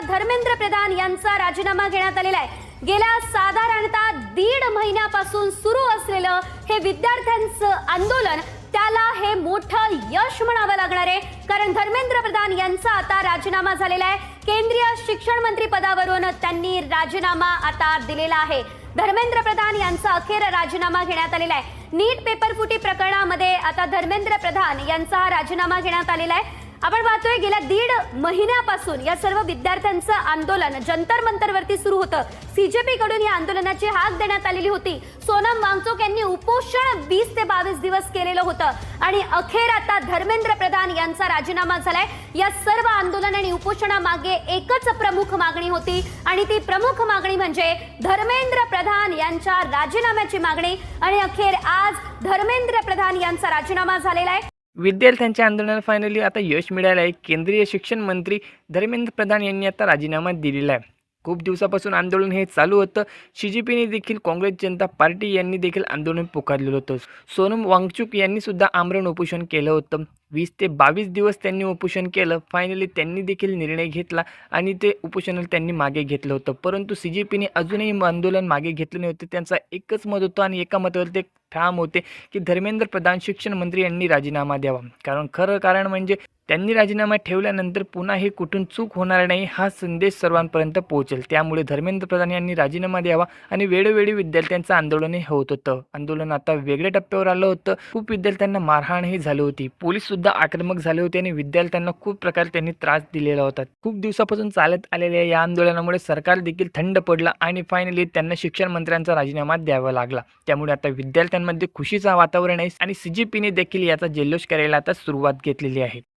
धर्मेंद्र प्रधान यांचा राजीनामा घेण्यात आलेला आहे। गेल्या साधारणतः 1.5 महिन्यापासून सुरू असलेलं हे विद्यार्थ्यांचं आंदोलन त्याला हे मोठं यश म्हणावं लागणार आहे, कारण धर्मेंद्र प्रधान यांचा आता राजीनामा झालेला आहे। केंद्रीय शिक्षण मंत्री पदावरून त्यांनी राजीनामा आता दिलेला आहे। धर्मेंद्र प्रधान यांचा अखेर राजीनामा घेण्यात आलेला आहे। नीट पेपर फुटी प्रकरणामध्ये आता धर्मेंद्र प्रधान यांचा हा राजीनामा घेण्यात आलेला आहे। आपण पाहतोय गेल्या 1.5 महिन्यापासून या सर्व विद्यार्थ्यांचं आंदोलन जंतर मंतरवरती सुरू होतं। सीजेपी कडून या आंदोलनाची हाक देण्यात आलेली होती। सोनम वांगचुक यांनी उपोषण 20 ते 22 दिवस केलेलं होतं आणि अखेर आता धर्मेंद्र प्रधान यांचा राजीनामा झालाय। या सर्व आंदोलन आणि उपोषणामागे एकच प्रमुख मागणी होती आणि ती प्रमुख मागणी म्हणजे धर्मेंद्र प्रधान यांच्या राजीनाम्याची मागणी आणि अखेर आज धर्मेंद्र प्रधान यांचा राजीनामा झालेला आहे। विद्यार्थ्यांच्या आंदोलनाला फायनली आता यश मिळालं आहे। केंद्रीय शिक्षण मंत्री धर्मेंद्र प्रधान यांनी आता राजीनामा दिलेला आहे। खूप दिवसापासून आंदोलन हे चालू होतं। सीजेपीने देखील काँग्रेस जनता पार्टी यांनी देखील आंदोलन पुकारलेलं होतं। सोनम वांगचुक यांनी सुद्धा आमरण उपोषण केलं होतं। 20 ते 22 दिवस त्यांनी उपोषण केलं। फायनली त्यांनी देखील निर्णय घेतला आणि ते उपोषण त्यांनी मागे घेतलं होतं, परंतु सीजेपीने अजूनही आंदोलन मागे घेतलं नव्हतं। त्यांचा एकच मत होतं आणि एका मतावर ते ठाम होते की धर्मेंद्र प्रधान शिक्षण मंत्री यांनी राजीनामा द्यावा, कारण खरं कारण म्हणजे त्यांनी राजीनामा ठेवल्यानंतर पुन्हा हे कुठून चूक होणार नाही हा संदेश सर्वांपर्यंत पोहोचेल। त्यामुळे धर्मेंद्र प्रधान यांनी राजीनामा द्यावा आणि वेळोवेळी विद्यार्थ्यांचं आंदोलन होत होतं। आंदोलन आता वेगळ्या टप्प्यावर आलं होतं। खूप विद्यार्थ्यांना मारहाणही झाली होती। पोलीस सुद्धा आक्रमक झाले होते आणि विद्यार्थ्यांना खूप प्रकारे त्यांनी त्रास दिलेला होता। खूप दिवसापासून चालत आलेल्या या आंदोलनामुळे सरकार देखील थंड पडलं आणि फायनली त्यांना शिक्षण मंत्र्यांचा राजीनामा द्यावा लागला। त्यामुळे आता विद्यार्थ्यांमध्ये खुशीचं वातावरण आहे आणि सीजेपीने देखील याचा जल्लोष करायला आता सुरुवात घेतलेली आहे।